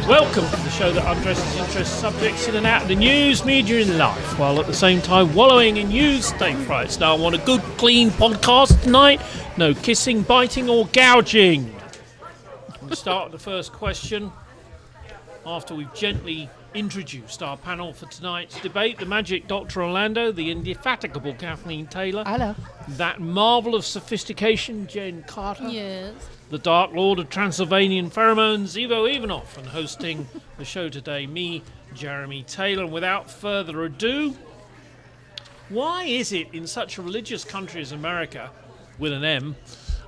Welcome to the show that addresses interest subjects in and out of the news, media and life, while at the same time wallowing in news state frights. Now I want a good, clean podcast tonight. No kissing, biting or gouging. We'll start with the first question. After we've gently introduced our panel for tonight's debate, the magic Dr. Orlando, the indefatigable Kathleen Taylor, hello, that marvel of sophistication, Jen Carter, yes, the Dark Lord of Transylvanian Pheromones, Ivo Ivanov, and hosting the show today, me, Jeremy Taylor. And without further ado, why is it in such a religious country as America, with an M,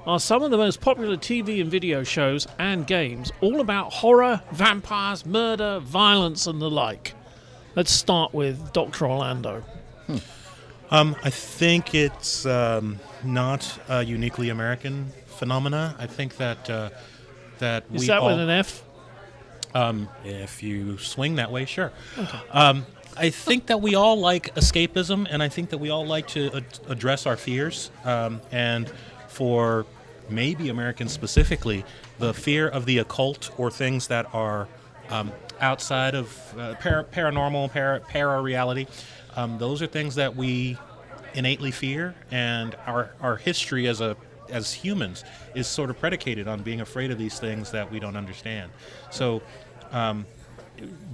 are some of the most popular TV and video shows and games all about horror, vampires, murder, violence and the like? Let's start with Dr. Orlando. I think it's not a uniquely American phenomena. I think that we Is that all, with an F? if you swing that way, sure. Okay. I think that we all like escapism, and I think that we all like to address our fears. And for maybe Americans specifically, the fear of the occult or things that are outside of paranormal, para-reality, those are things that we innately fear, and our history as humans is sort of predicated on being afraid of these things that we don't understand. So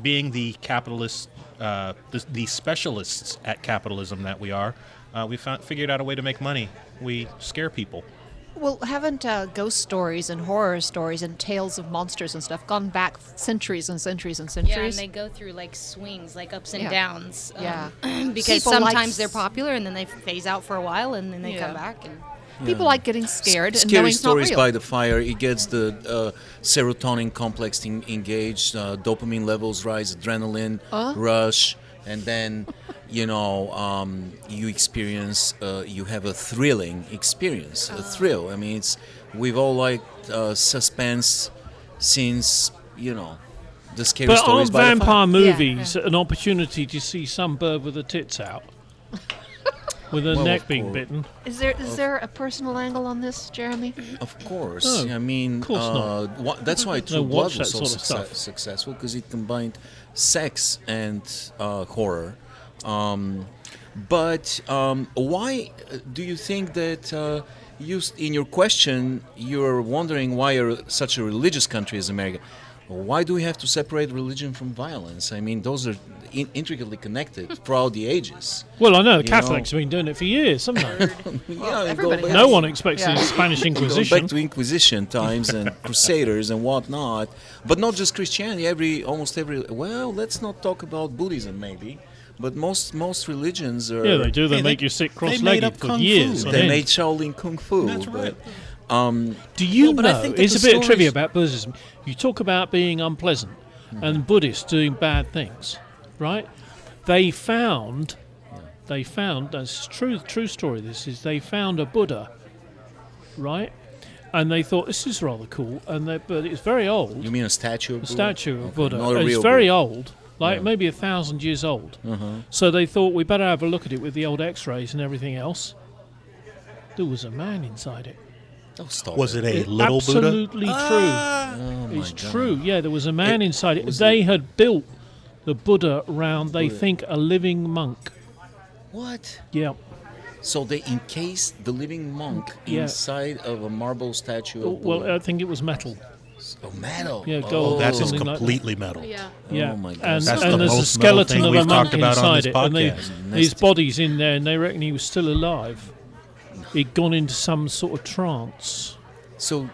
being the capitalists, the specialists at capitalism that we are, we figured out a way to make money. We scare people. Well, haven't ghost stories and horror stories and tales of monsters and stuff gone back centuries and centuries and centuries? yeah, and they go through like swings, like ups and Yeah. downs. Yeah. Because People like sometimes they're popular and then they phase out for a while and then they Yeah. come back. And People like getting scared and Scary knowing it's not stories real. by the fire. It gets the serotonin complex engaged, dopamine levels rise, adrenaline rush, and then you experience. You have a thrilling experience, a thrill. I mean, we've all liked suspense since the scary But stories aren't by the vampire fire. movies an opportunity to see some bird with the tits out? With her Well, neck of being course. bitten? Is there a personal angle on this, Jeremy? Of course. Oh, I mean, of course not. That's why True Don't Blood watch was that so sort of stuff. successful, because it combined sex and horror. But why do you think that in your question, you're wondering why you're such a religious country as America? Why do we have to separate religion from violence? I mean, those are intricately connected throughout the ages. Well, I know the You Catholics have been doing it for years, haven't they? everybody back- has. No one expects Yeah. the Spanish Going Inquisition. back to Inquisition times and Crusaders and whatnot, but not just Christianity. Almost every. Well, let's not talk about Buddhism, maybe, but most religions are. Yeah, they do. They Hey, make they- you sit they made cross-legged up for Kung years. Fu. on They end. made Shaolin Kung Fu. That's right. Do you but I know? think that It's a the bit of trivia stories- about Buddhism. You talk about being unpleasant and Buddhists doing bad things, right? They found. That's true story. They found a Buddha, right? And they thought this is rather cool. But it's very old. You mean a statue of The Buddha? statue of Okay, Buddha. not a It's real very Buddha. old, like Yeah. maybe 1,000 years old. Uh-huh. So they thought we better have a look at it with the old X-rays and everything else. There was a man inside it. Oh, stop Was it a It's little Buddha? absolutely true. Oh my It's God. true. Yeah, there was a man inside it. was They had built the Buddha around, they Buddha. think, a living monk. What? Yeah. So they encased the living monk Yeah. inside of a marble statue of Well, Buddha. I think it was metal. Oh, metal. Yeah, Oh, gold. That is Something like that. completely metal. yeah. Yeah. Oh my God. And, That's and the there's a most metal skeleton thing of we've a monk talked about on inside this it. And podcast. his body's in there, and they reckon he was still alive. He'd gone into some sort of trance. So,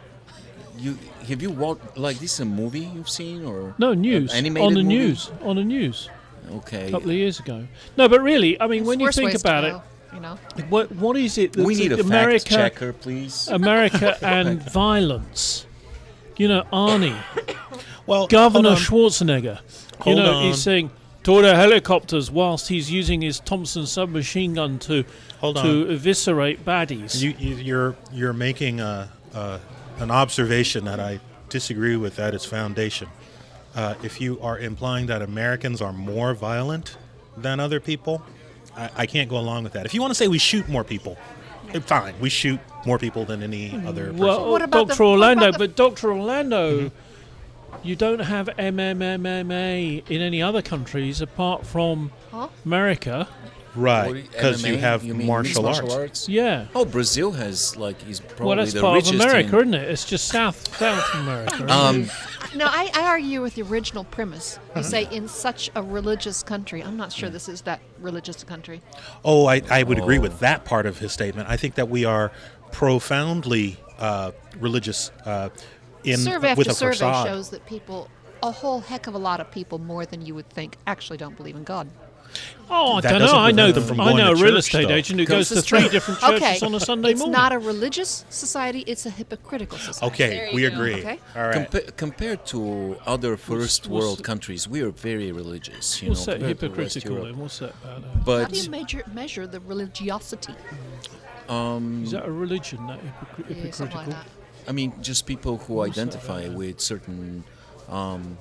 have you watched, like, this is a movie you've seen, or No, news. animated On the movie? news. On the news. Okay. A couple of years ago. No, but really, I mean, when you Worse think ways to about it, go, you know. what is it that We need a America, fact checker, please. America and violence? You know, Arnie, Well, Governor hold on. Schwarzenegger, Hold on. he's saying to the helicopters whilst he's using his Thompson submachine gun to Hold to eviscerate baddies. You're making an observation that I disagree with at its foundation. If you are implying that Americans are more violent than other people, I can't go along with that. If you want to say we shoot more people, fine. We shoot more people than any other person. Well, What about Dr. the- what Orlando, about the- but Dr. Orlando you don't have MMA in any other countries apart from Huh? America. Right, because you MMA? have You mean martial mixed arts. Yeah. Oh, Brazil has is probably Well, that's the part of richest America, in, isn't it? It's just South America. isn't it? No, I argue with the original premise. You say in such a religious country. I'm not sure this is that religious a country. Oh, I would agree with that part of his statement. I think that we are profoundly religious Survey with after a survey facade. shows that people, a whole heck of a lot of people, more than you would think, actually don't believe in God. Oh, I That don't know. doesn't I know. prevent them from I going know a to real church, estate though. agent who goes This to is 3 true. different churches Okay, on a Sunday it's morning. not a religious society; it's a hypocritical society. Okay, There we you go. agree. Okay. All right. compared to other first what's- world countries, we are very religious. What's that compared to West hypocritical Europe. then? What's that about? How But do you measure the religiosity? Is that a religion, that Yeah, something hypocritical? like that. I mean, just people who What's that identify about? with certain, certain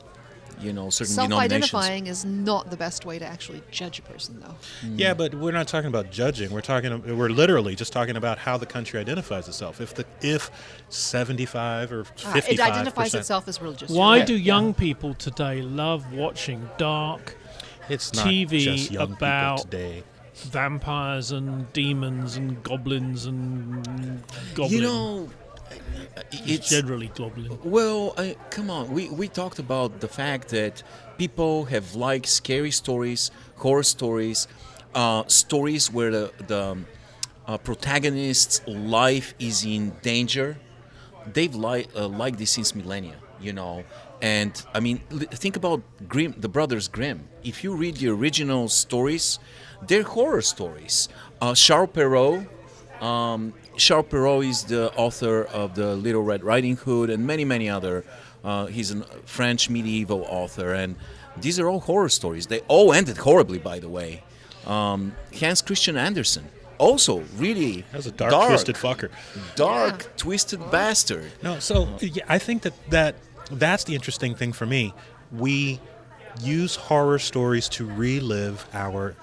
denominations. Self-identifying is not the best way to actually judge a person, though. Yeah, but we're not talking about judging. We're literally just talking about how the country identifies itself. If 75 or 55%, It identifies itself as religious. Why You're do right. young people today love watching dark it's not TV just young about people today. vampires and demons and goblins and goblin? You know, it's generally goblin. well. Come on, we talked about the fact that people have liked scary stories, horror stories, stories where the protagonist's life is in danger. They've liked this since millennia, And I mean, think about Grimm, the Brothers Grimm. If you read the original stories, they're horror stories. Charles Perrault. Charles Perrault is the author of the Little Red Riding Hood and many, many other. He's a French medieval author, and these are all horror stories. They all ended horribly, by the way. Hans Christian Andersen, also really That was a dark, twisted fucker. dark, Yeah. twisted bastard. No, so yeah, I think that's the interesting thing for me. We use horror stories to relive our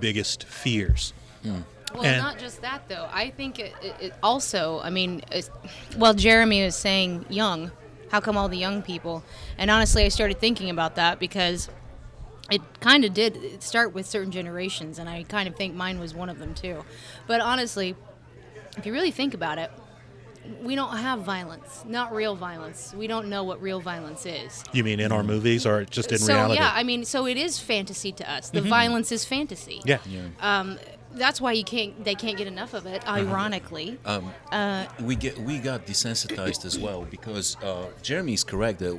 biggest fears. Well, And- not just that though. I think it also. I mean, Jeremy was saying young. How come all the young people? And honestly, I started thinking about that because it kind of did start with certain generations, and I kind of think mine was one of them too. But honestly, if you really think about it, we don't have violence, not real violence. We don't know what real violence is. You mean in our movies or just in so reality? yeah, I mean, so it is fantasy to us. The violence is fantasy. Yeah. That's why they can't get enough of it. Ironically, We got desensitized as well because Jeremy is correct that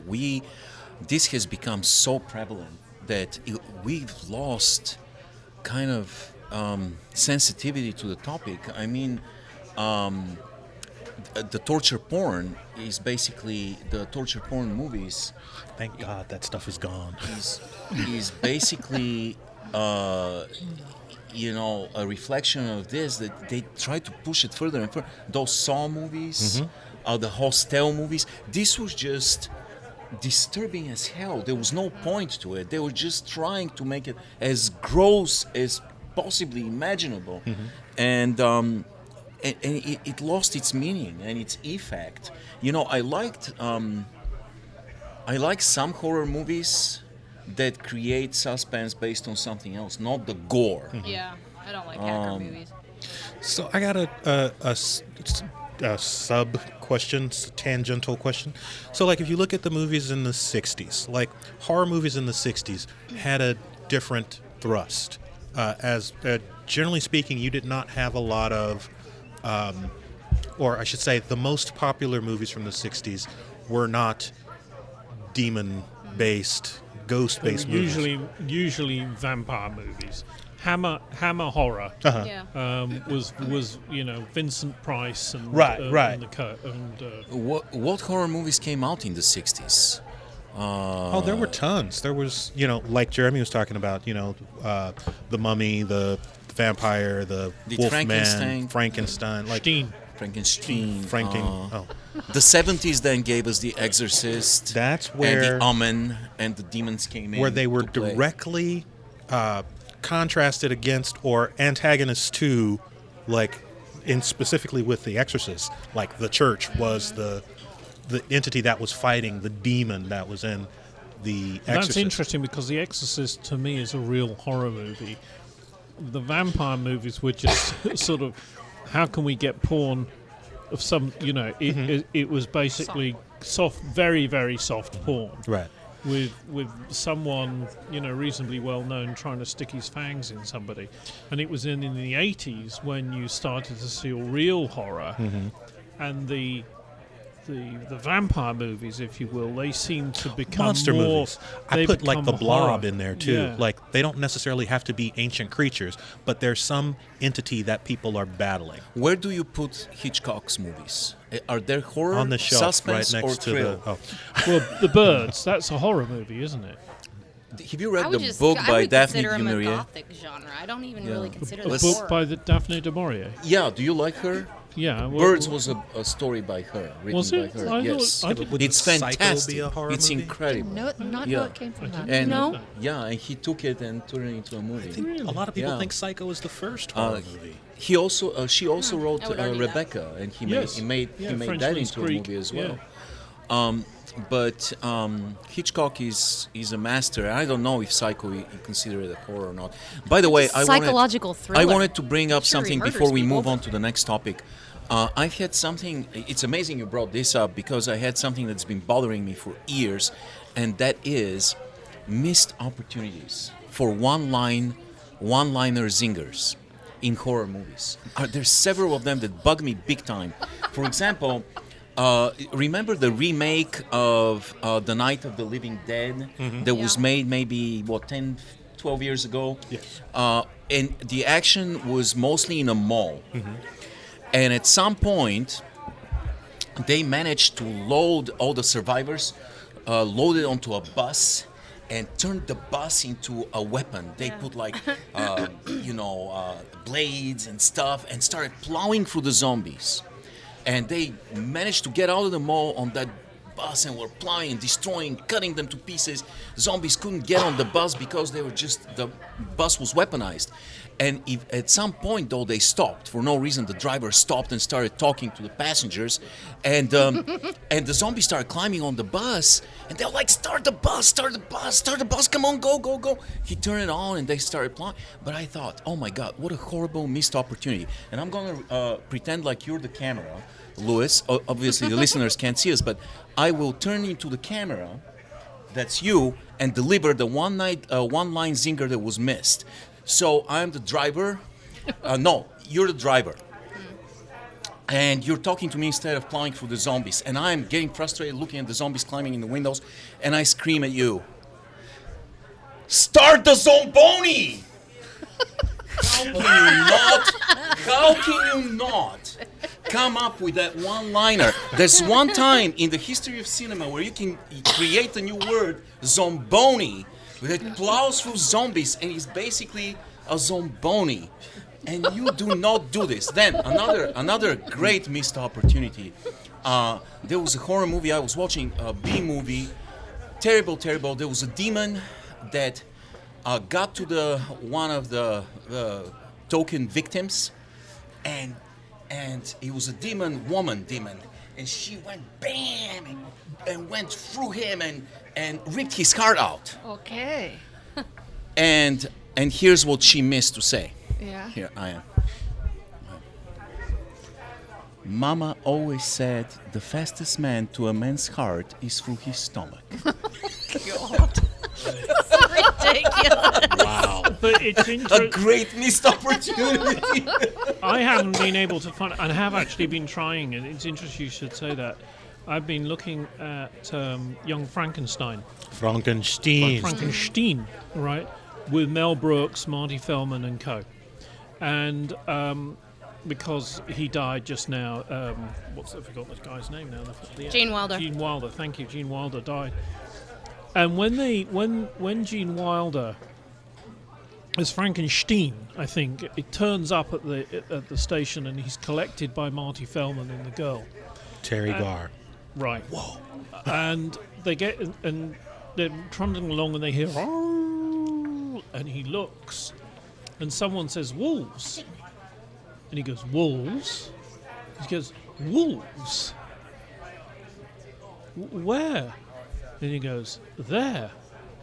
this has become so prevalent that we've lost kind of sensitivity to the topic. I mean, the torture porn is basically the torture porn movies Thank God that stuff is gone. is basically a reflection of this, that they try to push it further and further. Those Saw movies, the Hostel movies, this was just disturbing as hell. There was no point to it. They were just trying to make it as gross as possibly imaginable, and it lost its meaning and its effect. I like some horror movies that create suspense based on something else, not the gore. yeah, I don't like hacker movies. So I got a sub question, tangential question. So like if you look at the movies in the 60s, like horror movies in the 60s had a different thrust. Generally speaking, you did not have a lot of, or I should say the most popular movies from the 60s were not demon-based, ghost-based movies. Usually vampire movies. Hammer horror Yeah. was Vincent Price and Right. and the What horror movies came out in the 60s? Oh, there were tons. There was, like Jeremy was talking about, the Mummy, the Vampire, the Wolfman, Frankenstein, like Frankenstein. Oh, The 70s then gave us The Exorcist. that's and where The Omen, and the demons came in. where they were to play. directly contrasted against or antagonists to, like, in specifically with The Exorcist, like the church was the the entity that was fighting the demon that was in The Exorcist. That's interesting because The Exorcist to me is a real horror movie. The vampire movies were just sort of, how can we get porn of some, it was basically soft, very, very soft porn. Right. With someone, reasonably well known trying to stick his fangs in somebody. And it was in the 80s when you started to see real horror. And the vampire movies, if you will, they seem to become monster more, movies. I put like the become Blob horror. in there too. Yeah. Like they don't necessarily have to be ancient creatures, but there's some entity that people are battling. Where do you put Hitchcock's movies? Are there horror, On the shelf suspense, right or next to thrill? the. Oh. Well, The Birds, that's a horror movie, isn't it? Have you read I would the just, book I by would Daphne consider du him a Maurier? gothic genre. I don't even Yeah. really consider A this book horror. by the Daphne du Maurier. Yeah, do you like her? Yeah. Well, Birds was a story by her, written Was it? by her. I yes, thought- I didn't- Would it's Psycho fantastic. be a horror It's movie? incredible. No, not Yeah. know it came from that. And No? yeah, and he took it and turned it into a movie. I think a lot of people Yeah. think Psycho is the first horror movie. He also, she also wrote I would argue that. Rebecca, and he Yes. made Yeah, that Frenchman's into Creek. a movie as Yeah. well. But Hitchcock is a master. I don't know if Psycho you consider it a horror or not. By the way, Psychological thriller. I wanted to bring up Sure, he something murders before we people. move on to the next topic. I had something. It's amazing you brought this up because I had something that's been bothering me for years, and that is missed opportunities for one-liner zingers in horror movies. There's several of them that bug me big time. For example, remember the remake of The Night of the Living Dead that was Yeah. made maybe 10, 12 years ago? Yes. And the action was mostly in a mall. And at some point, they managed to load all the survivors, load it onto a bus, and turned the bus into a weapon. They put like, blades and stuff, and started plowing through the zombies. And they managed to get out of the mall on that bus and were plowing and destroying, cutting them to pieces. Zombies couldn't get on the bus because the bus was weaponized. And if at some point, though, they stopped for no reason. The driver stopped and started talking to the passengers, and and the zombies started climbing on the bus, and they're like, "Start the bus! Start the bus! Start the bus! Come on, go, go, go!" He turned it on, and they started plowing. But I thought, "Oh my God, what a horrible missed opportunity!" And I'm gonna pretend like you're the camera, Louis. Obviously, the listeners can't see us, but I will turn into the camera. That's you, and deliver the one-line zinger that was missed. So I'm the driver. No, you're the driver. And you're talking to me instead of plowing through the zombies. And I'm getting frustrated looking at the zombies climbing in the windows. And I scream at you, "Start the Zomboni!" How can you not come up with that one-liner? There's one time in the history of cinema where you can create a new word, Zomboni, that plows through zombies and is basically a zomboni, and you do not do this. Then another great missed opportunity. There was a horror movie I was watching, a B movie, terrible. There was a demon that got to one of the token victims, and it was a woman demon, and she went bam and went through him and ripped his heart out. Okay. And here's what she missed to say. Yeah. Here I am. Mama always said the fastest man to a man's heart is through his stomach. Ridiculous. Wow. But it's A interesting. great missed opportunity. I haven't been able to find, and have actually been trying, and it's interesting you should say that. I've been looking at Young Frankenstein. Frankenstein. Frankenstein, right? With Mel Brooks, Marty Feldman, and co. And because he died just now, I forgot this guy's name now. Gene Wilder. Gene Wilder, thank you. Gene Wilder died. And when Gene Wilder as Frankenstein, I think, it turns up at the station, and he's collected by Marty Feldman and the girl. Terry Garr. Right. Whoa. And they get and they're trundling along, and they hear, "Oh," and he looks, and someone says, "Wolves," and he goes, "Wolves?" He goes, "Wolves." Where? And he goes, there.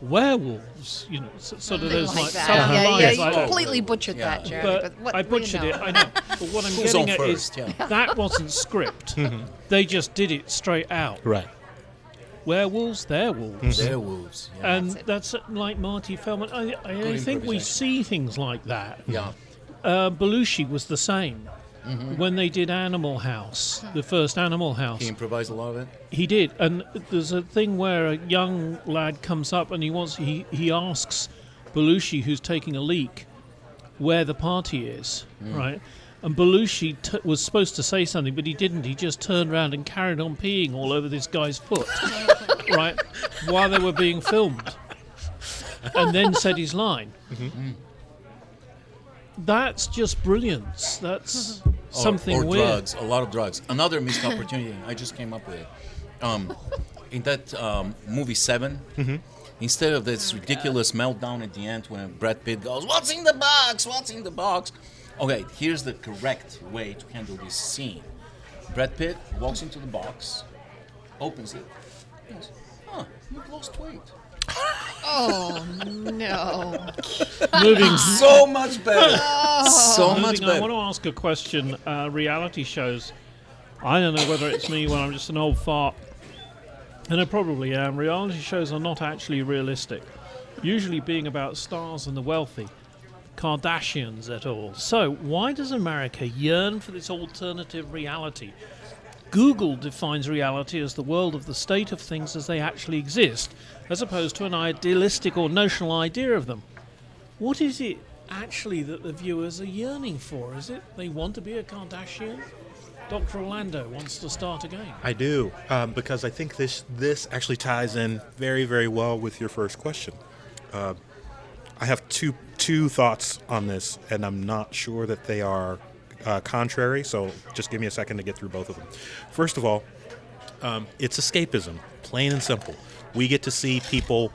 Werewolves. You know, sort of there's like like that. some Yeah, lines you like that. completely butchered that, Jeremy. But what, I butchered it, I know. But what I'm Who's getting on at first? is Yeah. that wasn't script. They just did it straight out. Right. Werewolves, they're wolves. They're wolves. Yeah. And that's like Marty Feldman. I think we improvisation. see things like that. Yeah. Belushi was the same. When they did Animal House, the first Animal House, He improvised a lot of it. he did. And there's a thing where a young lad comes up and he asks Belushi, who's taking a leak, where the party is, right? And Belushi was supposed to say something, but he didn't. He just turned around and carried on peeing all over this guy's foot, right, while they were being filmed, and then said his line. That's just brilliance. That's something or weird. drugs, a lot of drugs. Another missed opportunity. I just came up with it. In that movie 7, instead of this ridiculous meltdown at the end when Brad Pitt goes, "What's in the box? What's in the box?" Okay, here's the correct way to handle this scene. Brad Pitt walks into the box, opens it, goes, "Huh, you've lost weight." Oh, no. Moving So much better. So much Moving on, I better. want to ask a question. Reality shows. I don't know whether it's me when I'm just an old fart, and I probably am. Reality shows are not actually realistic, usually being about stars and the wealthy, Kardashians et al. So, why does America yearn for this alternative reality? Google defines reality as the world of the state of things as they actually exist, as opposed to an idealistic or notional idea of them. What is it actually that the viewers are yearning for? Is it they want to be a Kardashian? Dr. Orlando wants to start again. I do, because I think this actually ties in very, very well with your first question. I have two thoughts on this, and I'm not sure that they are contrary, so just give me a second to get through both of them. First of all, it's escapism, plain and simple. We get to see people,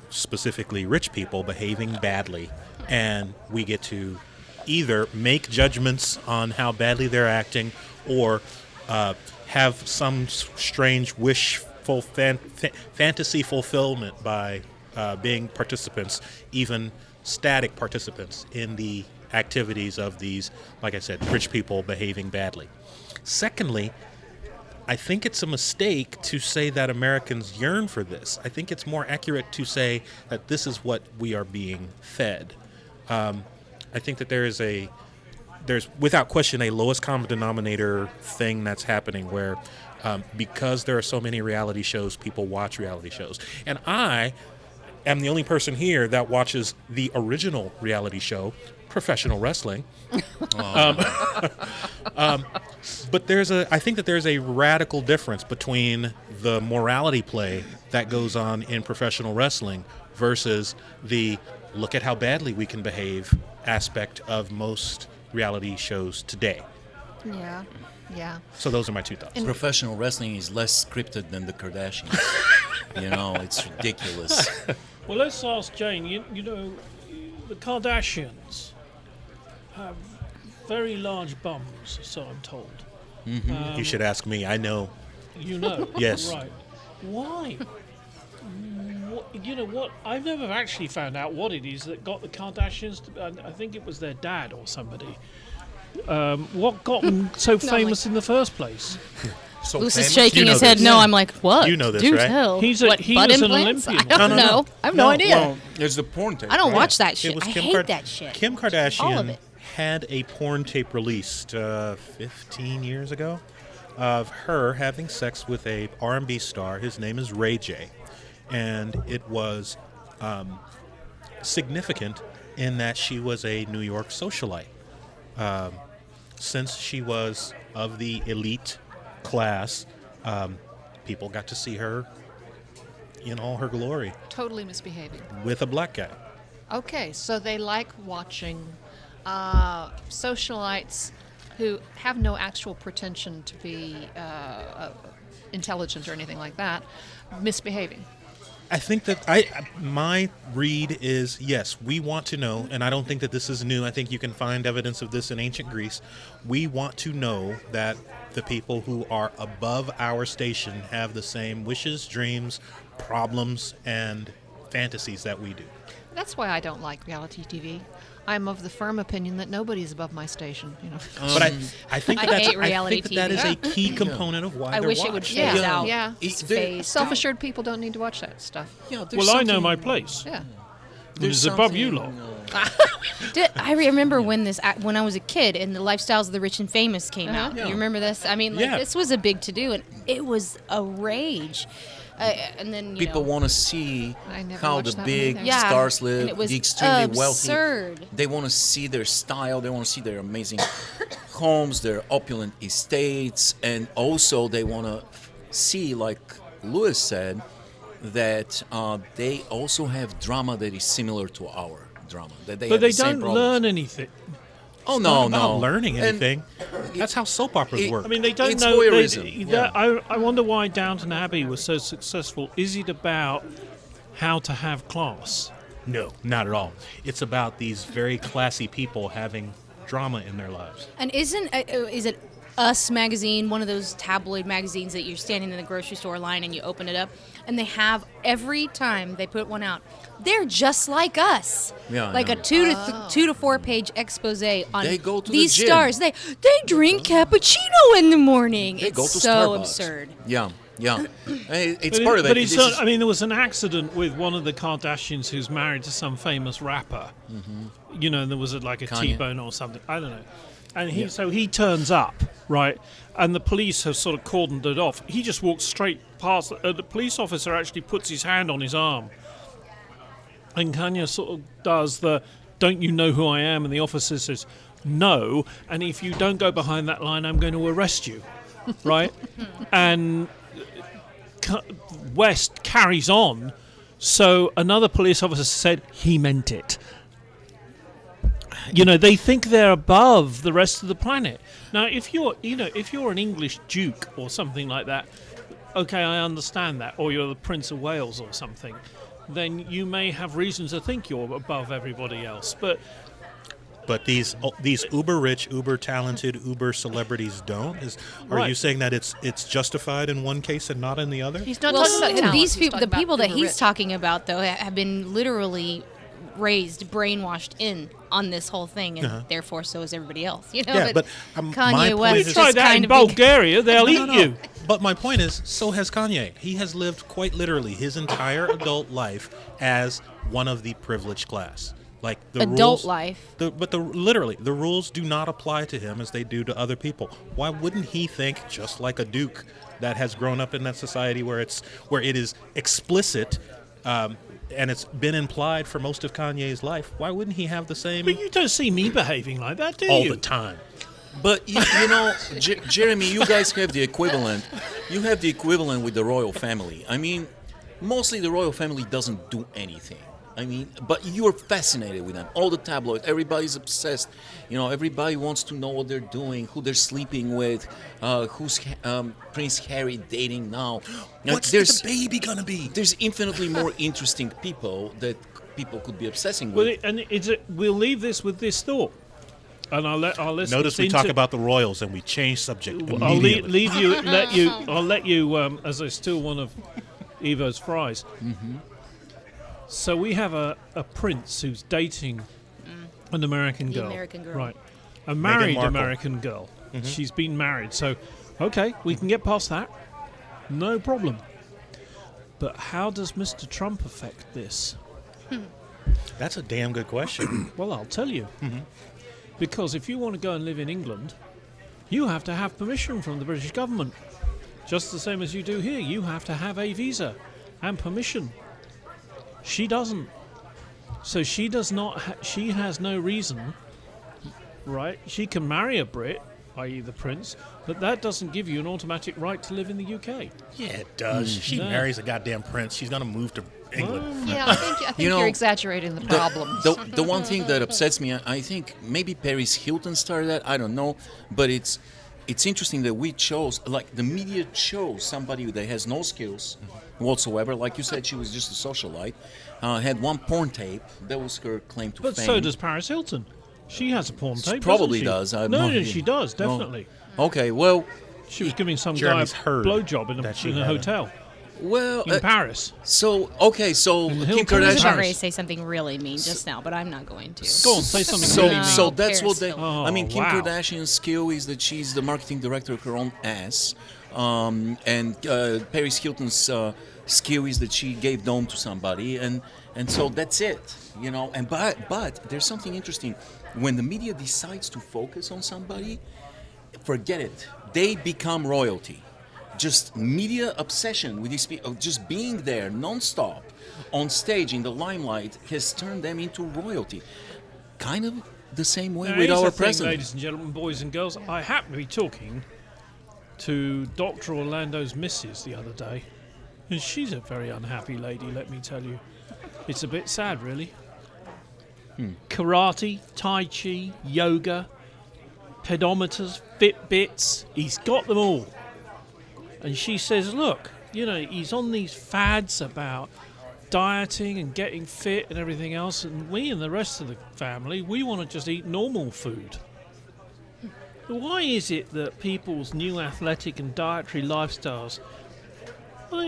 specifically rich people, behaving badly, and we get to either make judgments on how badly they're acting or have some strange wishful fantasy fulfillment by being participants, even static participants in the activities of these, like I said, rich people behaving badly. Secondly, I think it's a mistake to say that Americans yearn for this. I think it's more accurate to say that this is what we are being fed. I think that there's without question a lowest common denominator thing that's happening where because there are so many reality shows, people watch reality shows. And I am the only person here that watches the original reality show, professional wrestling. But I think that there's a radical difference between the morality play that goes on in professional wrestling versus the look at how badly we can behave aspect of most reality shows today. Yeah, yeah. So those are my two thoughts. Professional wrestling is less scripted than the Kardashians. It's ridiculous. Well, let's ask Jane. You know, the Kardashians have very large bums, so I'm told. You should ask me. I know. You know? Yes. Right. Why? You know what? I've never actually found out what it is that got the Kardashians to, I think it was their dad or somebody. What got them so famous in the first place? So Luce is famous? shaking You know his head. this. No, I'm like, what? You know this, Do right? tell. He What, was butt an implants? Olympian. I don't No. know. I have no idea. Well, there's the porn tape. I don't right? watch that shit. It was I Kim hate that shit. Kim All of Kardashian it. had a porn tape released 15 years ago of her having sex with a R&B star. His name is Ray J. And it was significant in that she was a New York socialite. Since she was of the elite class, people got to see her in all her glory Totally misbehaving. with a black guy. Okay, so they like watching socialites who have no actual pretension to be intelligent or anything like that, misbehaving. I think that my read is, yes, we want to know, and I don't think that this is new. I think you can find evidence of this in ancient Greece. We want to know that the people who are above our station have the same wishes, dreams, problems, and fantasies that we do. That's why I don't like reality TV. I'm of the firm opinion that nobody's above my station. But I think I that hate reality that is a TV. key component of why I they're wish watched. it would phase Yeah, out. yeah. Phase. Self-assured people don't need to watch that stuff. Yeah, Well, I know my place. Yeah. It's above you lot. I remember when I was a kid and the Lifestyles of the Rich and Famous came out. Yeah. You remember this? I mean, like, Yeah. this was a big to-do, and it was a rage. And then People want to see I never how watched the that big one either. Yeah, stars and live, it was the extremely absurd. wealthy. They want to see their style. They want to see their amazing homes, their opulent estates, and also they want to see, like Lewis said, that they also have drama that is similar to our drama. That they But have they the same don't problems. learn anything. Oh It's no, not about no. learning And anything. That's how soap operas it- work. I mean, they don't It's know. voyeurism, yeah. I wonder why Downton Abbey was so successful. Is it about how to have class? No, not at all. It's about these very classy people having drama in their lives. And is it Us magazine, one of those tabloid magazines that you're standing in the grocery store line and you open it up, and they have every time they put one out, they're just like us. Yeah, I like know. a 2 to 4 page expose on They go to the these gym. stars. They drink cappuccino in the morning. They It's go to so Starbucks. absurd. Yeah, yeah. It's But part of it. But it's This not, is- I mean, there was an accident with one of the Kardashians who's married to some famous rapper. You know, and there was like a Kanye. T-bone or something. I don't know. And he turns up, right? And the police have sort of cordoned it off. He just walks straight past. The police officer actually puts his hand on his arm. And Kanye sort of does the, "Don't you know who I am?" And the officer says, "No. And if you don't go behind that line, I'm going to arrest you." Right? And West carries on. So another police officer said he meant it. You know, they think they're above the rest of the planet. Now, if you're an English duke or something like that, okay, I understand that, or you're the Prince of Wales or something, then you may have reasons to think you're above everybody else. But these uber rich, uber talented, uber celebrities don't. Are Right. you saying that it's justified in one case and not in the other? He's not Well, talking about talent. these He's people, talking the people about that uber he's rich. talking about, though, have been literally raised, brainwashed in on this whole thing, and therefore so is everybody else. You know, Yeah, but, my Kanye point West is- is try that kind in of being- Bulgaria, they'll eat you. But my point is, so has Kanye. He has lived quite literally his entire adult life as one of the privileged class. Like the Adult rules, life. Literally, the rules do not apply to him as they do to other people. Why wouldn't he think just like a duke that has grown up in that society where it is explicit, and it's been implied for most of Kanye's life? Why wouldn't he have the same But you don't see me behaving like that, do all you? the time? But you know, Jeremy, you guys have the equivalent. You have the equivalent with the royal family. I mean, mostly the royal family doesn't do anything. I mean, but you're fascinated with them. All the tabloids, everybody's obsessed. You know, everybody wants to know what they're doing, who they're sleeping with, who's Prince Harry dating now. Now, What's the baby gonna be? There's infinitely more interesting people that people could be obsessing Well, with. we'll leave this with this thought, and I'll let our listeners. Notice we talk about the royals and we change subject I'll immediately. leave you. I'll let you. As I steal one of Evo's fries. Mm-hmm. So we have a prince who's dating an American The girl. American girl. Right? A married Markle. American girl. She's been married, so okay, we can get past that. No problem. But how does Mr. Trump affect this? That's a damn good question. Well, I'll tell you. Because if you want to go and live in England, you have to have permission from the British government. Just the same as you do here. You have to have a visa and permission. She doesn't. So she does not. She has no reason, right? She can marry a Brit, i.e. the prince, but that doesn't give you an automatic right to live in the UK. Yeah, it does. She No. marries a goddamn prince. She's gonna move to England. Yeah, I think You know, you're exaggerating the problems. The one thing that upsets me, I think maybe Paris Hilton started that. I don't know, but it's interesting that we chose, like the media chose somebody that has no skills whatsoever. Like you said, she was just a socialite. Had one porn tape. That was her claim to But fame. so does Paris Hilton. She has a porn tape. Probably doesn't she? does. I have No, no no, idea. she does Oh. definitely. Okay, well, She was giving some Jeremy's guy a heard blowjob in that she a had hotel Well, in Paris. so the Kim Hilton I was Paris. Kardashian. about ready to say something really mean just now, but I'm not going to. Go on, say something So, really mean. so that's what they. Paris Hilton. I mean, Kim Oh, wow. Kardashian's skill is that she's the marketing director of her own ass, and Paris Hilton's skill is that she gave dome to somebody, and so that's it, you know. And but there's something interesting when the media decides to focus on somebody. Forget it. They become royalty. Just media obsession with these people, just being there nonstop on stage in the limelight has turned them into royalty. Kind of the same way Now, with here's our the thing, president. ladies and gentlemen, boys and girls. I happened to be talking to Dr. Orlando's missus the other day, and she's a very unhappy lady, let me tell you. It's a bit sad, really. Karate, Tai Chi, yoga, pedometers, Fitbits, he's got them all. And she says, look, you know, he's on these fads about dieting and getting fit and everything else, and we and the rest of the family, we want to just eat normal food. Why is it that people's new athletic and dietary lifestyles, are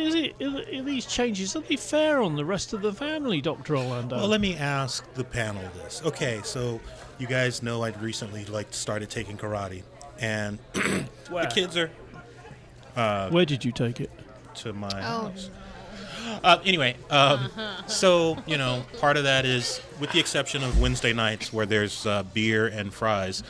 these changes, are they fair on the rest of the family, Dr. Orlando? Well, let me ask the panel this. Okay, so you guys know I recently started taking karate, and Where? the kids are Where did you take it? to my Oh, house. Anyway, so, you know, part of that is, with the exception of Wednesday nights where there's beer and fries,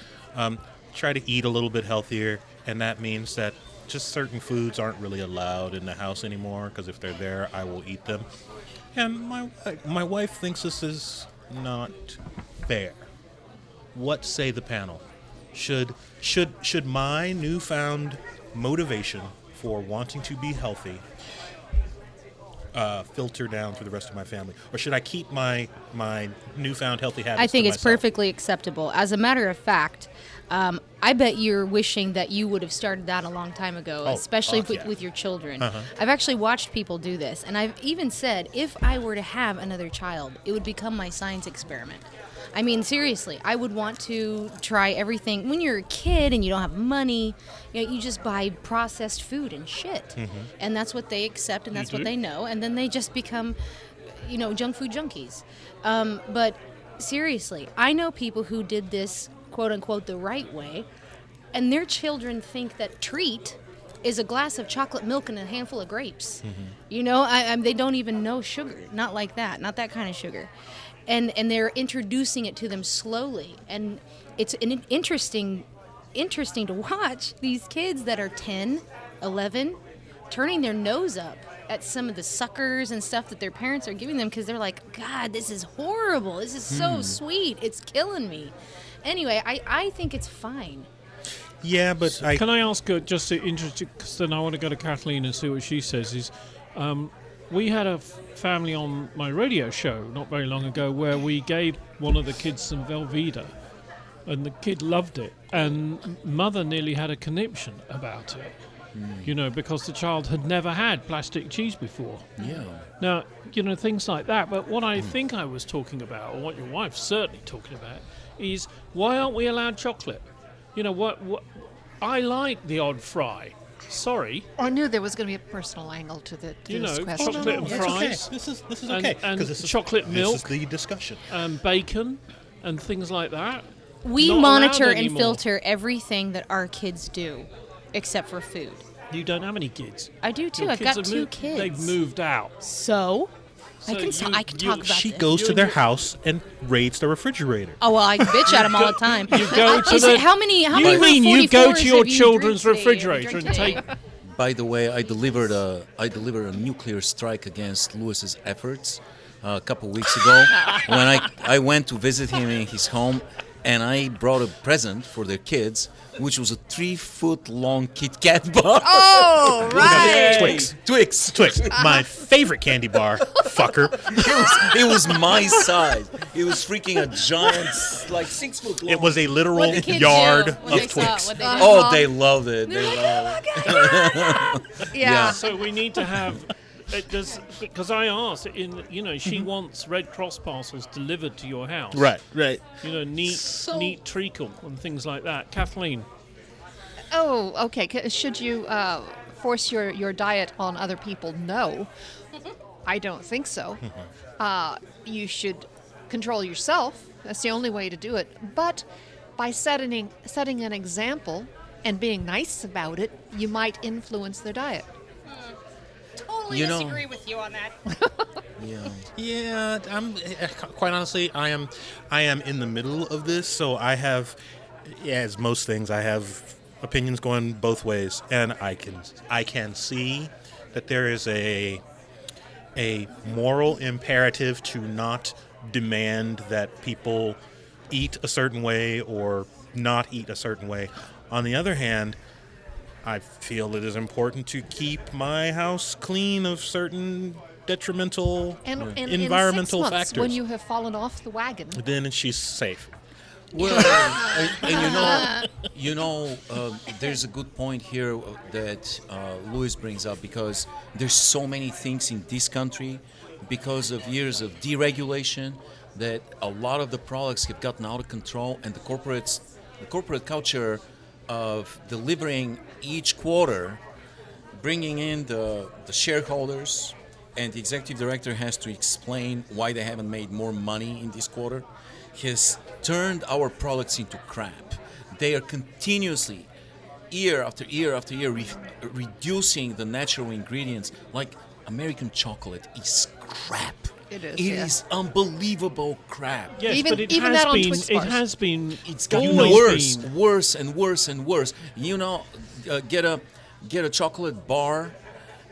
try to eat a little bit healthier, and that means that just certain foods aren't really allowed in the house anymore, because if they're there, I will eat them. And my wife thinks this is not fair. What say the panel? Should my newfound motivation for wanting to be healthy filter down through the rest of my family, or should I keep my newfound healthy habits? I think to it's myself? perfectly acceptable. As a matter of fact, I bet you're wishing that you would have started that a long time ago, Oh, especially fuck yeah. with your children. Uh-huh. I've actually watched people do this, and I've even said, if I were to have another child, it would become my science experiment. I mean, seriously, I would want to try everything. When you're a kid and you don't have money, you just buy processed food and shit. Mm-hmm. And that's what they accept, and that's what do? they know. And then they just become, junk food junkies. But seriously, I know people who did this, quote unquote, the right way, and their children think that treat is a glass of chocolate milk and a handful of grapes. They don't even know sugar. Not like that. Not that kind of sugar. And they're introducing it to them slowly, and it's interesting to watch these kids that are 10, 11, turning their nose up at some of the suckers and stuff that their parents are giving them, because they're like, God, this is horrible. This is so sweet. It's killing me. Anyway, I think it's fine. Yeah, but Can I ask just to interest you, because then I want to go to Kathleen and see what she says, is we had a family on my radio show not very long ago where we gave one of the kids some Velveeta, and the kid loved it, and mother nearly had a conniption about it, because the child had never had plastic cheese before. Yeah. Now, things like that. But what I think I was talking about, or what your wife's certainly talking about, is why aren't we allowed chocolate? What I like the odd fry. Sorry. I knew there was going to be a personal angle to this question. chocolate and that's fries. okay. This is and- okay, and 'cause this is chocolate This milk. is the discussion. Bacon and things like that. We Not monitor allowed and anymore. filter everything that our kids do, except for food. You don't have any kids. I do too. Your I've kids got have two moved- kids. They've moved out. So, So I can you- talk you- about She this. goes You to and their your- house and raids the refrigerator. Oh well, I bitch at them all the time. You go to Is the. it- how many? How you many mean you go 44s to your have you children's drank today? refrigerator and take? By the way, I delivered a nuclear strike against Lewis's efforts a couple weeks ago when I went to visit him in his home, and I brought a present for their kids, which was a 3-foot-long Kit Kat bar. Oh, right. Twix. My favorite candy bar, fucker. It was my size. It was freaking a giant, like 6 foot long. It was a literal What'd the kids yard do when they of saw it? Twix. What'd they do? Oh, they loved it. They loved it. Yeah. So we need to have. Because I asked, she wants Red Cross parcels delivered to your house. Right. Neat treacle and things like that. Kathleen. Oh, okay. Should you force your diet on other people? No, I don't think so. You should control yourself. That's the only way to do it. But by setting an example and being nice about it, you might influence their diet. Totally You know- disagree with you on that. Yeah. Yeah, I'm quite honestly, I am in the middle of this, so I have, as most things, I have opinions going both ways, and I can see that there is a moral imperative to not demand that people eat a certain way or not eat a certain way. On the other hand, I feel it is important to keep my house clean of certain detrimental And environmental in 6 months, factors. when you have fallen off the wagon, Then she's safe. Well, and there's a good point here that Louis brings up, because there's so many things in this country because of years of deregulation that a lot of the products have gotten out of control, and the corporate culture of delivering each quarter, bringing in the shareholders, and the executive director has to explain why they haven't made more money in this quarter, has turned our products into crap. They are continuously, year after year after year, reducing the natural ingredients. Like American chocolate is crap. It is, It yeah. is unbelievable crap. Yes, Even- but it even has that on been. Twix It bars. has been. It's gotten always worse, been- worse and worse and worse. Get a chocolate bar,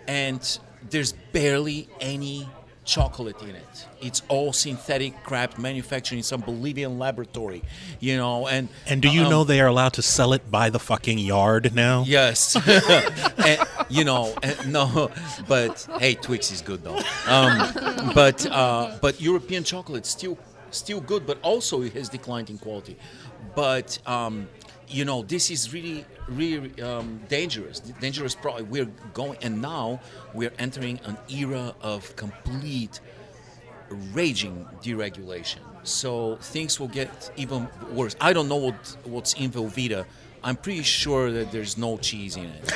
and there's barely any chocolate in it. It's all synthetic crap manufactured in some Bolivian laboratory, And And do you know they are allowed to sell it by the fucking yard now? Yes, no, but hey, Twix is good though. But European chocolate still good, but also it has declined in quality. But this is really dangerous. Dangerous. We're going, and now we're entering an era of complete raging deregulation. So things will get even worse. I don't know what's in Velveeta. I'm pretty sure that there's no cheese in it.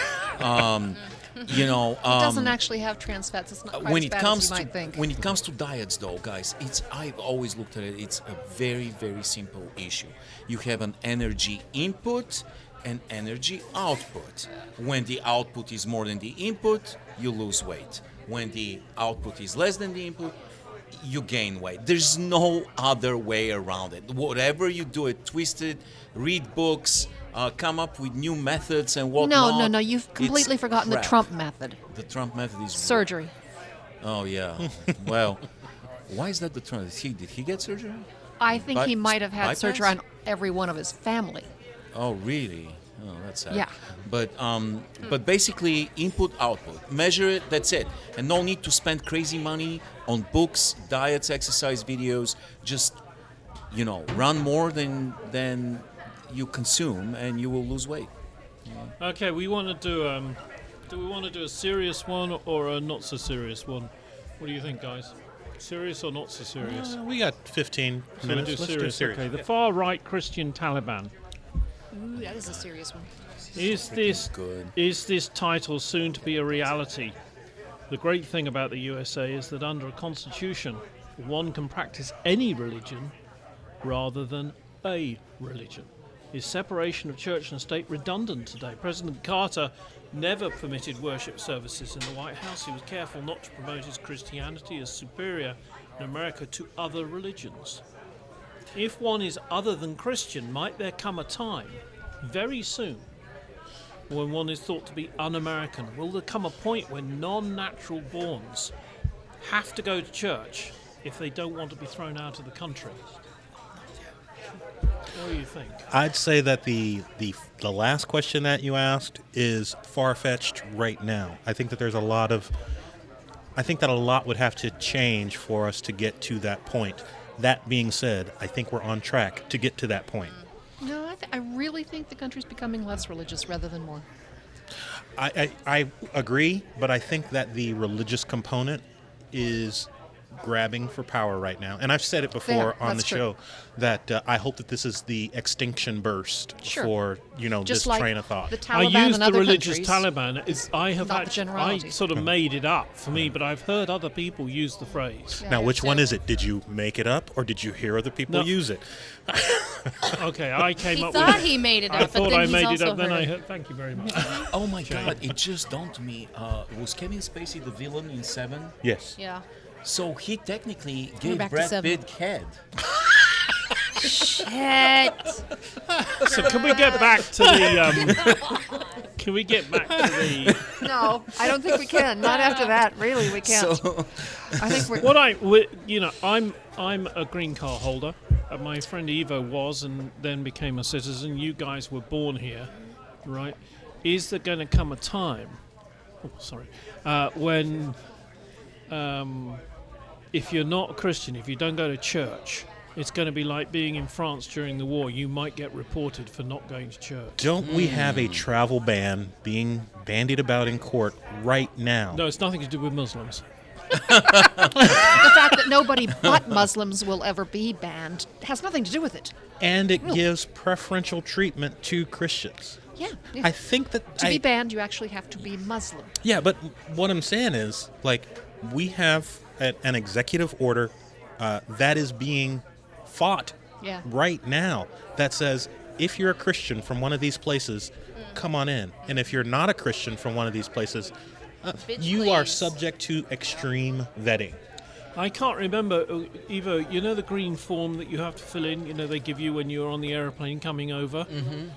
it doesn't actually have trans fats. It's not quite when as it bad comes as you to might think. when it comes to diets, though, guys, I've always looked at it. It's a very, very simple issue. You have an energy input and energy output. When the output is more than the input, you lose weight. When the output is less than the input, you gain weight. There's no other way around it. Whatever you do it, twist it, read books, come up with new methods and whatnot. No. You've completely It's forgotten the crap. Trump method. The Trump method is Surgery. Oh yeah. Well, why is that the Trump? Did he get surgery? I think he might have had bypass? surgery on every one of his family. Oh really? Oh, that's sad. Yeah. But basically input output. Measure it. That's it. And no need to spend crazy money on books, diets, exercise videos. Just run more than you consume, and you will lose weight. Okay, we want to do. Do we want to do a serious one or a not so serious one? What do you think, guys? Serious or not so serious? We got 15 So minutes. we do Let's do serious. serious. Okay, the far right Christian Taliban. Ooh, that is a serious one. Good. Is this title soon to be a reality? The great thing about the USA is that under a constitution, one can practice any religion rather than a religion. Is separation of church and state redundant today? President Carter never permitted worship services in the White House. He was careful not to promote his Christianity as superior in America to other religions. If one is other than Christian, might there come a time, very soon, when one is thought to be un-American? Will there come a point when non-natural borns have to go to church if they don't want to be thrown out of the country? What do you think? I'd say that the last question that you asked is far-fetched right now. I think that a lot would have to change for us to get to that point. That being said, I think we're on track to get to that point. No, I really think the country's becoming less religious rather than more. I agree, but I think that the religious component is grabbing for power right now. And I've said it before on the that's true. show that I hope that this is the extinction burst Sure. for, Just this like train of thought. the I Taliban use and the other religious countries. Taliban. I have Not the actually, I generality. sort of made it up for me, but I've heard other people use the phrase. Yeah, Now, yeah, which so- one is it? Did you make it up, or did you hear other people No. use it? Okay, I came He up thought with it. he made it up, I but thought then I he's made it also up, then I heard. heard. Thank you very much. Oh my God! It just dawned to me. Was Kevin Spacey the villain in Seven? Yes. Yeah. So he technically gave back to Brad Seven. Pitt head. Shit. So can we get back to the? Can we get back to the? No, I don't think we can. Not after that. Really, we can't. So I think we're. What I'm a green card holder. My friend Evo was, and then became a citizen. You guys were born here, right? Is there going to come a time? Oh, sorry. When, if you're not a Christian, if you don't go to church, it's going to be like being in France during the war. You might get reported for not going to church. Don't we have a travel ban being bandied about in court right now? No, it's nothing to do with Muslims. The fact that nobody but Muslims will ever be banned has nothing to do with it. And it gives preferential treatment to Christians. Yeah. I think that To be banned, you actually have to be Muslim. Yeah, but what I'm saying is, like, we have an executive order that is being fought Yeah. right now that says if you're a Christian from one of these places, come on in. And if you're not a Christian from one of these places, you are please. subject to extreme vetting. I can't remember, Evo, you know the green form that you have to fill in, they give you when you're on the aeroplane coming over?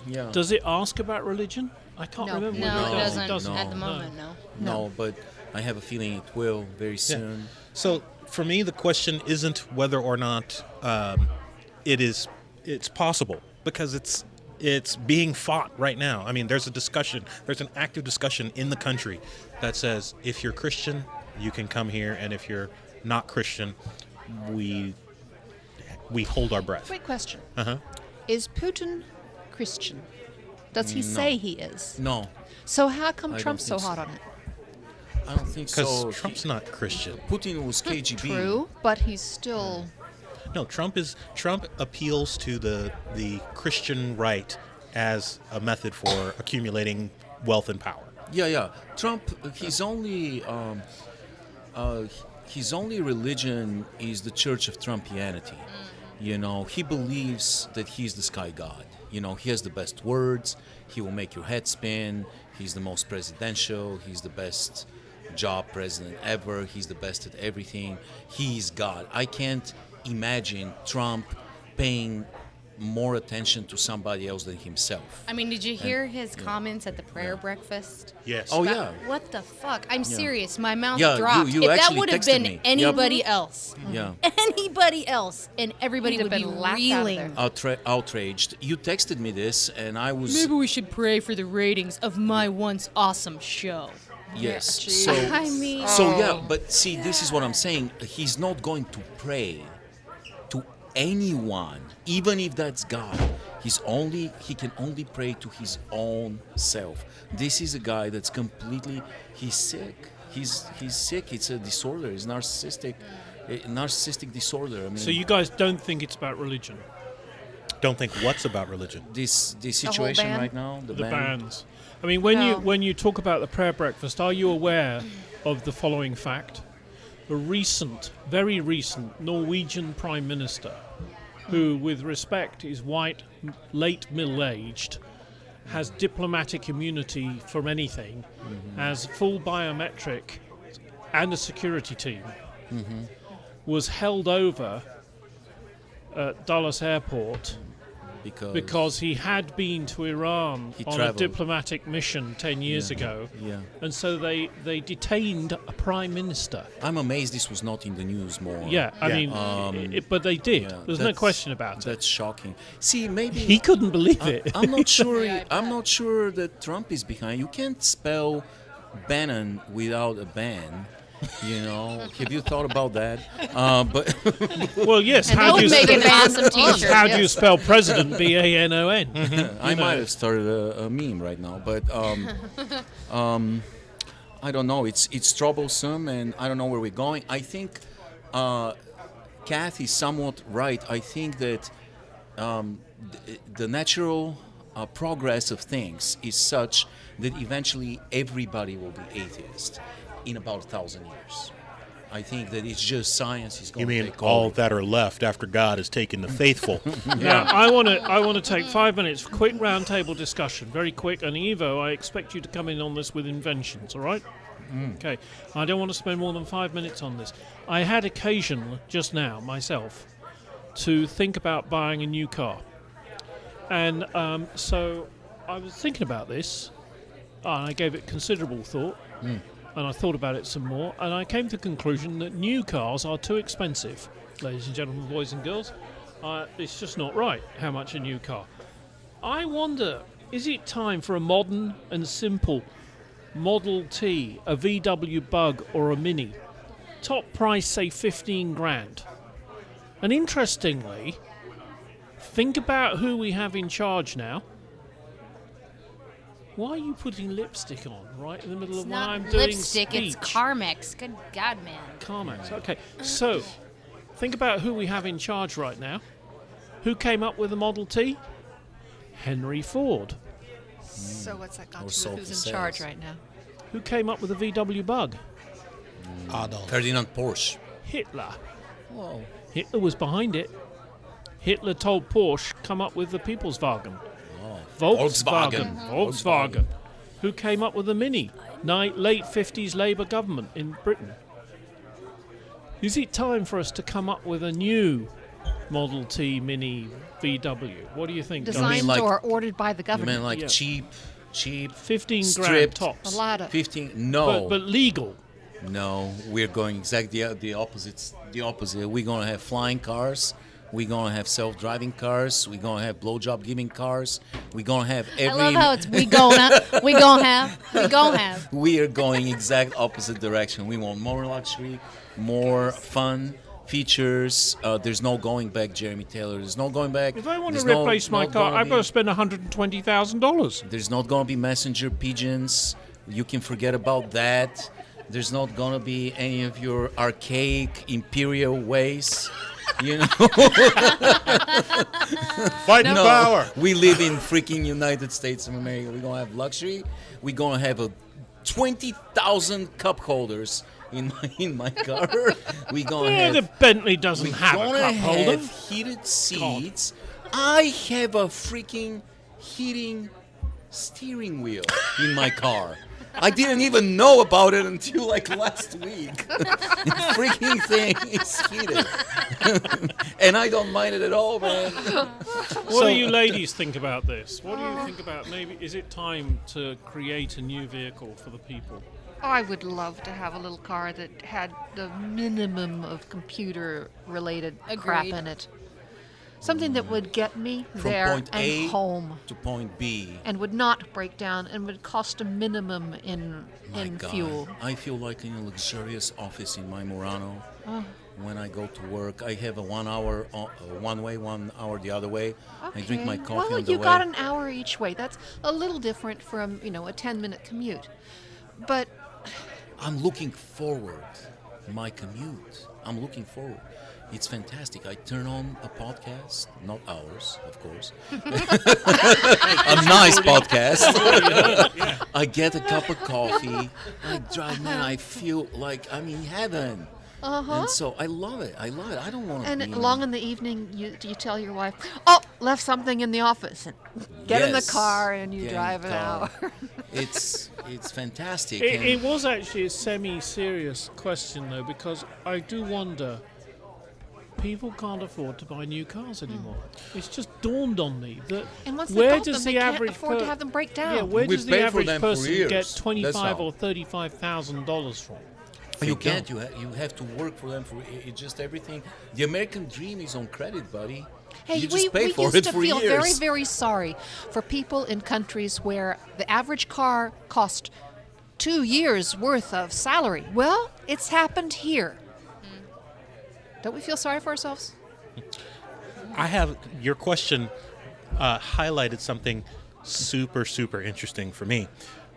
yeah. Does it ask about religion? I can't No. remember. No, whether it it doesn't. No. At the moment, no. No, but I have a feeling it will very soon. So for me, the question isn't whether or not it's possible, because it's being fought right now. I mean, there's an active discussion in the country that says if you're Christian, you can come here, and if you're not Christian, we hold our breath. Quick question. Uh-huh. Is Putin Christian? Does he say he is? No, So how come I Trump's so don't think hot so. on it? I don't think Because so. Trump's not Christian. Putin was KGB. True, but he's still. No, Trump appeals to the Christian right as a method for accumulating wealth and power. Yeah. Trump, his only religion is the Church of Trumpianity. He believes that he's the sky god. He has the best words. He will make your head spin. He's the most presidential. He's the best job president ever. He's the best at everything. He's God. I can't imagine Trump paying more attention to somebody else than himself. I mean, did you hear his comments at the prayer breakfast? Yes. Oh, About- yeah. What the fuck? I'm serious. My mouth Yeah, dropped. you If that actually would have texted been me. Yep. anybody else, Yeah. anybody else, and everybody He'd would have be been laughed out of reeling. there. Outraged. You texted me this, and I was Maybe we should pray for the ratings of my once awesome show. yes. Jeez. So I mean, but see, this is what I'm saying. He's not going to pray to anyone, even if that's God. He can only pray to his own self. This is a guy that's he's sick. He's sick. It's a disorder. It's narcissistic disorder. I mean, So you guys don't think it's about religion? Don't think what's about religion. this whole situation ban? right now, the The ban. bans. I mean, when No. you talk about the prayer breakfast, are you aware of the following fact? The very recent Norwegian Prime Minister, who, with respect, is white, late middle-aged, has diplomatic immunity from anything, has full biometric and a security team, was held over at Dulles Airport because he had been to Iran He on traveled. a diplomatic mission 10 years ago. Yeah. And so they detained a prime minister. I'm amazed this was not in the news more. Yeah, I mean, but they did. Yeah, There's no that's- question about it. That's shocking. See, maybe He couldn't believe it. I'm not sure. Yeah, I I'm not sure that Trump is behind. You can't spell Bannon without a ban. Have you thought about that? But Well, yes. And How that do you would make spell, an awesome T-shirt. how do you yes. spell president? BANON. I might have started a meme right now. But I don't know. It's troublesome, and I don't know where we're going. I think Kath is somewhat right. I think that the natural progress of things is such that eventually everybody will be atheist in about 1,000 years. I think that it's just science is going You to mean take all over. that are left after God has taken the faithful? Now, I want to take 5 minutes for quick roundtable discussion, very quick. And Ivo, I expect you to come in on this with inventions, all right? Okay. I don't want to spend more than 5 minutes on this. I had occasion just now myself to think about buying a new car, and so I was thinking about this, and I gave it considerable thought. And I thought about it some more, and I came to the conclusion that new cars are too expensive, ladies and gentlemen, boys and girls. It's just not right how much a new car. I wonder, is it time for a modern and simple Model T, a VW Bug or a Mini? Top price, say 15 grand. And interestingly, think about who we have in charge now. Why are you putting lipstick on right in the middle It's of when not I'm doing lipstick, speech? it's Carmex. Good God, man. Carmax. Okay, so think about who we have in charge right now. Who came up with the Model T? Henry Ford. So what's that got Or to do so with who's he in charge says. right now? Who came up with the VW Bug? Adolf. Ferdinand Porsche. Hitler. Whoa. Hitler was behind it. Hitler told Porsche, come up with the Peopleswagen. Volkswagen. Volkswagen. Who came up with the Mini? Late 50s Labour government in Britain. Is it time for us to come up with a new Model T Mini VW? What do you think, guys? Designed like- or ordered by the You government? mean like Yeah. cheap, 15 grand stripped, tops. A lot of. 15? No. But legal. No, we're going exactly the opposite. The opposite. We're gonna have flying cars. We're gonna have self-driving cars. We're gonna have blowjob giving cars. We're gonna have every. I love how it's we gonna have. We are going exact opposite direction. We want more luxury, more fun features. There's no going back, Jeremy Taylor. There's no going back. If I want to There's replace my not car, gonna I've got to be- spend $120,000. There's not gonna be messenger pigeons. You can forget about that. There's not gonna be any of your archaic imperial ways. You know, Fighting no, power. we live in freaking United States of America. We're gonna have luxury. We're gonna have a 20,000 cup holders in my car. We're gonna Yeah, have. the Bentley doesn't We're have a gonna cup holder. have heated seats. I have a freaking heating steering wheel in my car. I didn't even know about it until like last week. The freaking thing is heated. And I don't mind it at all, man. What do you ladies think about this? What do you think about maybe is it time to create a new vehicle for the people? I would love to have a little car that had the minimum of computer-related crap Agreed. in it. Something that would get me From there point and A home, to point B. and would not break down, and would cost a minimum in My God, fuel. I feel like in a luxurious office in my Murano. When I go to work, I have a 1 hour one way, 1 hour the other way. I drink my coffee well, on the you way. got an hour each way. That's a little different from a 10-minute commute. But I'm looking forward my commute. I'm looking forward. It's fantastic. I turn on a podcast, not ours, of course. A nice podcast. I get a cup of coffee. I drive, man. I feel like I'm in heaven. And so I love it. I love it. I don't want to. and be along in the evening, you tell your wife, "Oh, left something in the office," and get in the Yes. car and you Get in drive the an car. hour. It's fantastic. It, and it was actually a semi-serious question though, because I do wonder. People can't afford to buy new cars anymore. It's just dawned on me that And once they where got does them, the they can't average afford to have them break down. Yeah, where We does the pay for average them for person years. get That's $25,000 how. or $35,000 from? you can't. You have to work for them. It's just everything. The American dream is on credit, buddy. Hey, you just pay we for used it to for feel years. very, very sorry for people in countries where the average car cost 2 years' worth of salary. Well, it's happened here. Don't we feel sorry for ourselves? I have your question highlighted something super, super interesting for me.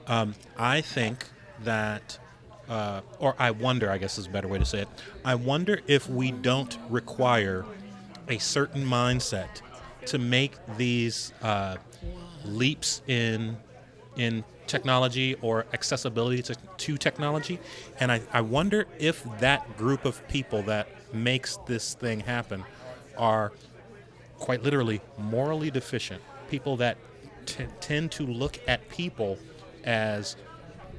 I think that or I wonder, I guess is a better way to say it. I wonder if we don't require a certain mindset to make these leaps in technology or accessibility to technology. And I wonder if that group of people that makes this thing happen are quite literally morally deficient. People that tend to look at people as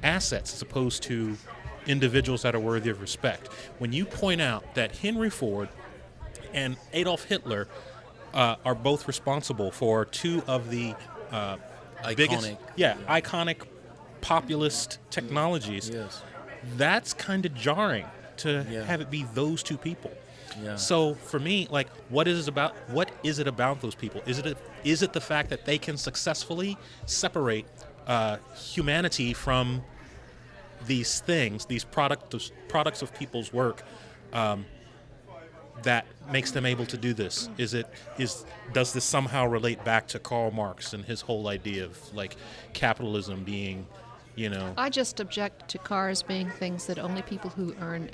assets as opposed to individuals that are worthy of respect. When you point out that Henry Ford and Adolf Hitler are both responsible for two of the iconic populist technologies, that's kind of jarring to have it be those two people. Yeah. So for me, like, what is it about those people? Is it the fact that they can successfully separate humanity from these things, these products of people's work, that makes them able to do this? Does this somehow relate back to Karl Marx and his whole idea of like capitalism being, I just object to cars being things that only people who earn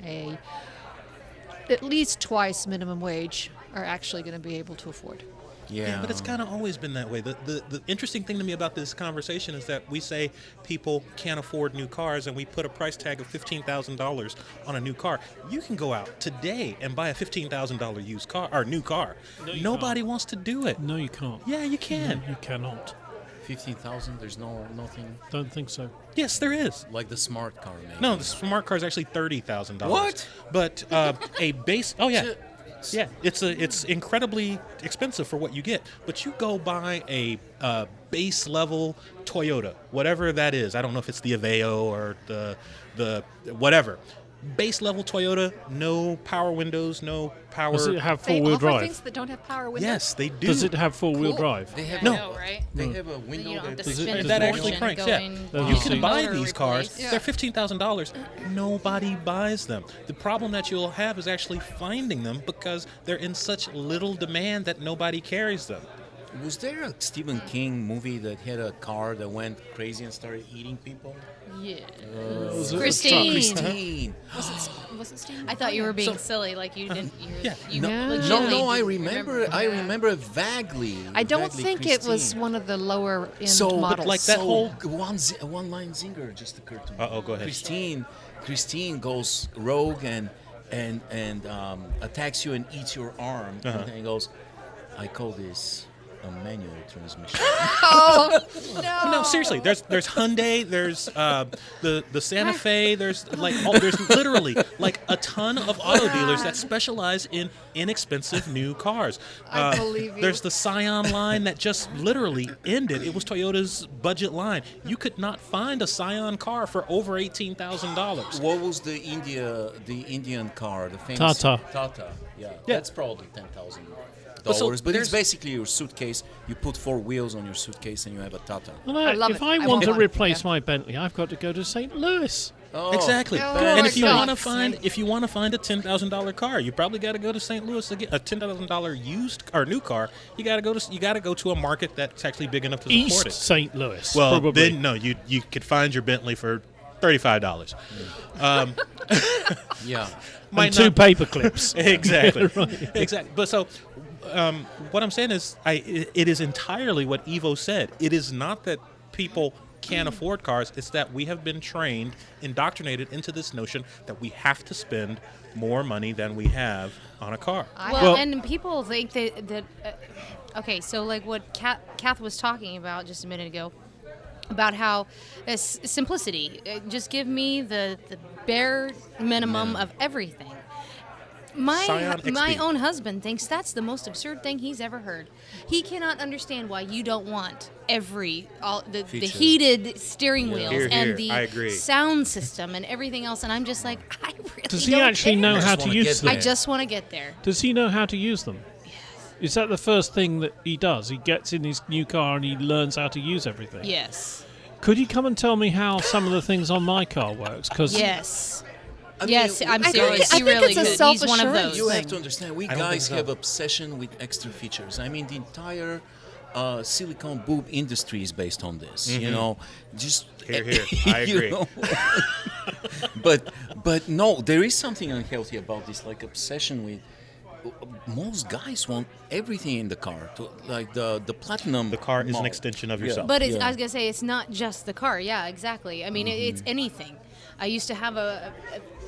at least twice minimum wage are actually going to be able to afford. Yeah, but it's kind of always been that way. The interesting thing to me about this conversation is that we say people can't afford new cars, and we put a price tag of $15,000 on a new car. You can go out today and buy a $15,000 used car or new car. No, Nobody wants to do it. No, you can't. Yeah, you can. No, you cannot. 15,000. There's nothing. Don't think so. Yes, there is. Like the smart car, maybe. No, the smart car is actually $30,000. What? But a base. Oh yeah. Yeah, it's incredibly expensive for what you get. But you go buy a base level Toyota, whatever that is. I don't know if it's the Aveo or the whatever. Base level Toyota, no power windows, no power. Does it have They four-wheel offer drive? things that don't have power windows. Yes, they do. Does it have four-wheel Cool. drive? They have No. No, right? They have a window. You don't have to Does it- spend does that it actually fortune cranks? Yeah, going Does you it can see- buy motor these cars. replaced. Yeah. They're $15,000. Nobody buys them. The problem that you'll have is actually finding them because they're in such little demand that nobody carries them. Was there a Stephen King movie that had a car that went crazy and started eating people? Yeah. Was it a Christine. Christine. Was it Steve? I thought you were being So- silly, like you didn't. Yeah. You No, legitimately no, I didn't remember. I Yeah. remember it vaguely. I don't vaguely think it was Christine. one of the lower end So, but models. like that whole- one line zinger just occurred to me. Uh-oh, go ahead. Christine goes rogue and attacks you and eats your arm, and then he goes, "I call this a manual transmission." Oh no! No, seriously. There's Hyundai. There's the Santa Fe. There's there's literally like a ton of auto dealers that specialize in inexpensive new cars. I believe you. There's the Scion line that just literally ended. It was Toyota's budget line. You could not find a Scion car for over $18,000. What was the Indian car, the famous Tata. Tata. Yeah, Yeah. that's probably $10,000. So But there's- it's basically your suitcase. You put 4 wheels on your suitcase and you have a Tata. Well, I love if it. I I want want to one. replace Yeah. my Bentley, I've got to go to St. Louis. Oh, Exactly. Oh, And if you God. want to find a $10,000 car, you probably got to go to St. Louis to get a $10,000 used or new car. You got to go to a market that's actually big enough to support East it. St. Louis. Well, probably. then no, you could find your Bentley for $35. yeah. And two paper clips. Exactly. Exactly. But so, what I'm saying is, it is entirely what Evo said. It is not that people can't afford cars. It's that we have been trained, indoctrinated into this notion that we have to spend more money than we have on a car. Well, and people think that okay, so like what Kath was talking about just a minute ago, about how simplicity. Just give me the bare minimum of everything. Scion My XP. own husband thinks that's the most absurd thing he's ever heard. He cannot understand why you don't want the Feature. heated steering wheels Here, and here. the I agree. sound system and everything else. And I'm just like, I really Does he don't actually care. know I how just to wanna use get them? I just want to get there. Does he know how to use them? Is that the first thing that he does? He gets in his new car and he learns how to use everything. Yes. Could you come and tell me how some of the things on my car works? Because Yes. I mean, Yes, I'm I think- serious. I He think really it's a could. He's one of self-assurance those. You have thing. to understand, we I don't guys think so. have obsession with extra features. I mean, the entire silicone boob industry is based on this. You know, just Here, here. I you agree. know? but no, there is something unhealthy about this, like obsession with. Most guys want everything in the car, like the platinum. The car is an mode. extension of Yeah. yourself. But it's, Yeah. I was gonna say it's not just the car. Yeah, exactly. I mean, it's anything. I used to have a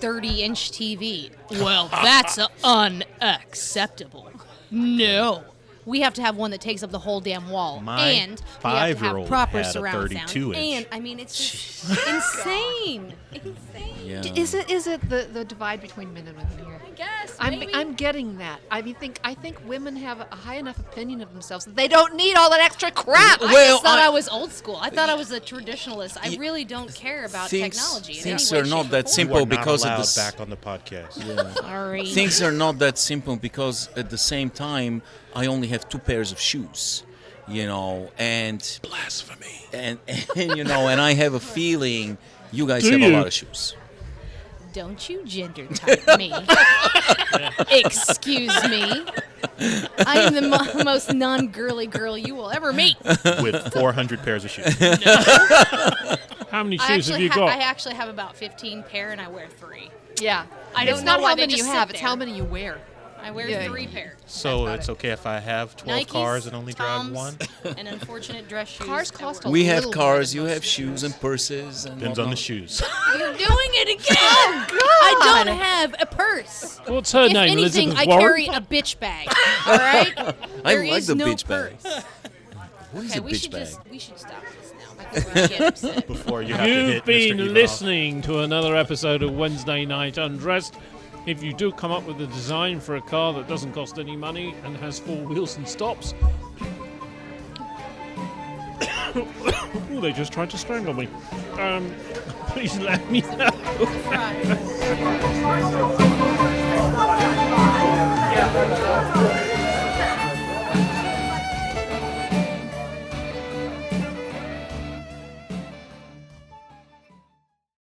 30-inch TV. Well, that's unacceptable. No. We have to have one that takes up the whole damn wall. My and we have to have 5-year-old proper had a surround 32 sound. inch. And I mean, it's just insane. Insane. Yeah. Is it the divide between men and women here? I guess. I'm getting that. I think women have a high enough opinion of themselves that they don't need all that extra crap. I Well, just thought I- I was old school. I thought I was a traditionalist. I really don't care about technology. in Things any way, are not shape, or that form. simple You are not because of allowed this. back on the podcast. Sorry. Things are not that simple because at the same time I only have 2 pairs of shoes, and Blasphemy. and and I have a feeling you guys Do have you? a lot of shoes. Don't you gender type me. Excuse me. I am the most non-girly girl you will ever meet. With 400 pairs of shoes. How many I shoes have actually, you got? I actually have about 15 pair and I wear 3. Yeah. I It's don't not know why how they many you just have; sit it's there. how many you wear. I wear Yeah. 3 pairs. So That's it's about okay if I have 12 Nikes, cars and only drive Toms, one? and unfortunate dress shoes. Cars that cost were- a We have little cars, more you than have most shoes and purses and Depends on the whatnot. shoes. You're doing it again. I don't have a purse. What's her If name? anything, Elizabeth I Warren? carry a bitch bag. All right. I There like is the no bitch bag. purse. What is Okay, a we bitch should bag? we should stop this now. Before I get upset. Before you have to hit You've Mr. been Evolve. listening to another episode of Wednesday Night Undressed. If you do come up with a design for a car that doesn't cost any money and has 4 wheels and stops, oh, they just tried to strangle me. Please let me know. Right.